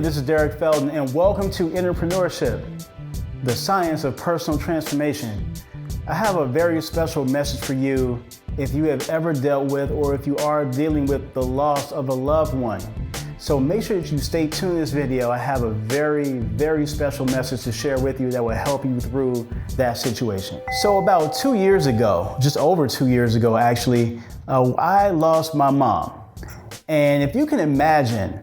this is Derek Felton, and welcome to Entrepreneurship, the science of personal transformation. I have a very special message for you if you have ever dealt with or if you are dealing with the loss of a loved one. So make sure that you stay tuned to this video. I have a very, very special message to share with you that will help you through that situation. So about 2 years ago, just over 2 years ago actually, I lost my mom. And if you can imagine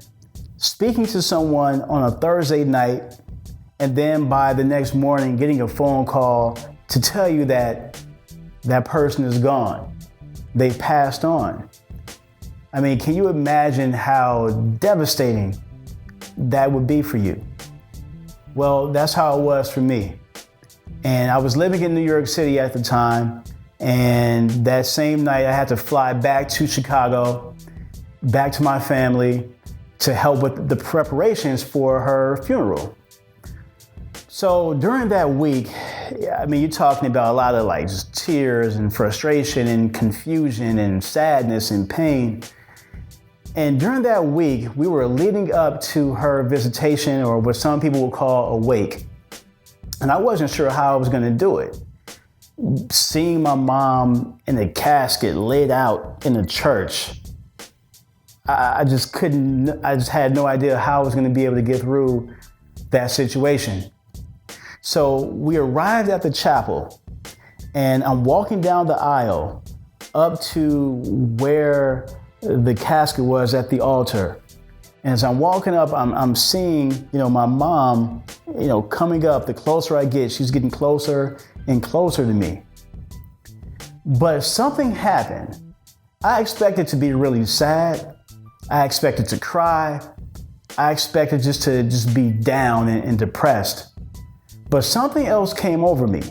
speaking to someone on a Thursday night and then by the next morning getting a phone call to tell you that that person is gone, they passed on. I mean, can you imagine how devastating that would be for you? Well, that's how it was for me. And I was living in New York City at the time, and that same night I had to fly back to Chicago, back to my family to help with the preparations for her funeral. So during that week, I mean, you're talking about a lot of like just tears and frustration and confusion and sadness and pain. And during that week, we were leading up to her visitation, or what some people will call a wake. And I wasn't sure how I was gonna do it. Seeing my mom in a casket laid out in a church, I just had no idea how I was gonna be able to get through that situation. So we arrived at the chapel, and I'm walking down the aisle up to where the casket was at the altar. And as I'm walking up, I'm seeing, my mom, coming up. The closer I get, she's getting closer and closer to me. But something happened. I expected to be really sad. I expected to cry. I expected to be down and depressed. But something else came over me.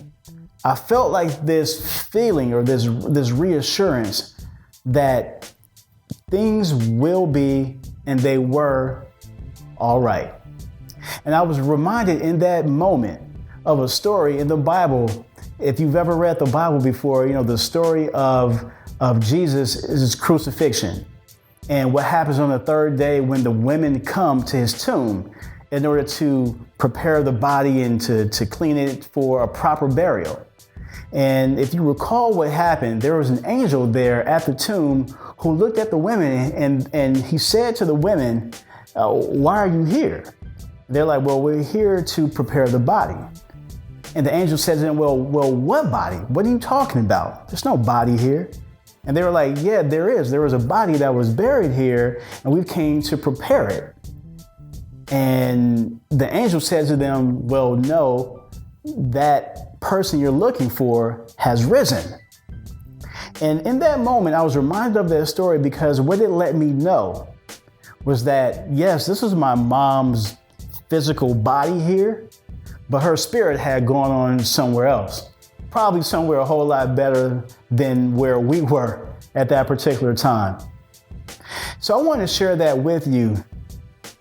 I felt like this feeling or this reassurance that things will be, and they were, all right. And I was reminded in that moment of a story in the Bible. If you've ever read the Bible before, the story of Jesus is his crucifixion. And what happens on the third day when the women come to his tomb in order to prepare the body and to clean it for a proper burial. And if you recall what happened, there was an angel there at the tomb who looked at the women and he said to the women, why are you here? They're like, well, we're here to prepare the body. And the angel said to them, well, what body? What are you talking about? There's no body here. And they were like, yeah, there is. There was a body that was buried here and we came to prepare it. And the angel said to them, well, no, that person you're looking for has risen. And in that moment, I was reminded of that story because what it let me know was that, yes, this was my mom's physical body here, but her spirit had gone on somewhere else, probably somewhere a whole lot better than where we were at that particular time. So I want to share that with you.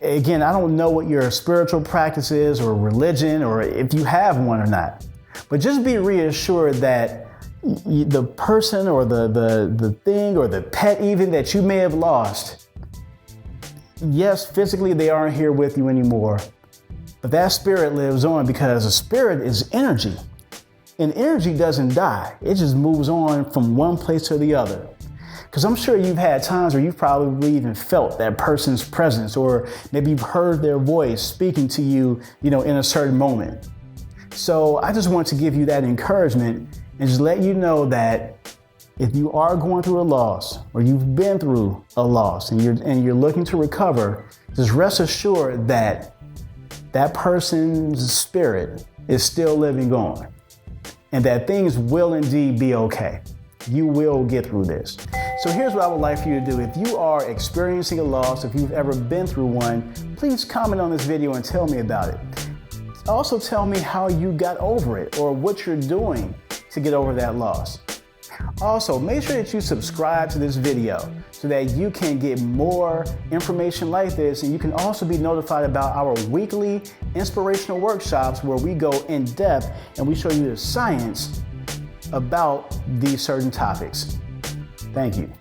Again, I don't know what your spiritual practice is or religion or if you have one or not, but just be reassured that the person or the thing or the pet even that you may have lost, yes, physically they aren't here with you anymore, but that spirit lives on because a spirit is energy, and energy doesn't die. It just moves on from one place to the other. Because I'm sure you've had times where you've probably even felt that person's presence, or maybe you've heard their voice speaking to you, in a certain moment. So I just want to give you that encouragement and just let you know that if you are going through a loss or you've been through a loss and you're looking to recover, just rest assured that that person's spirit is still living on and that things will indeed be okay. You will get through this. So here's what I would like for you to do. If you are experiencing a loss, if you've ever been through one, please comment on this video and tell me about it. Also tell me how you got over it or what you're doing to get over that loss. Also, make sure that you subscribe to this video so that you can get more information like this, and you can also be notified about our weekly inspirational workshops where we go in depth and we show you the science about these certain topics. Thank you.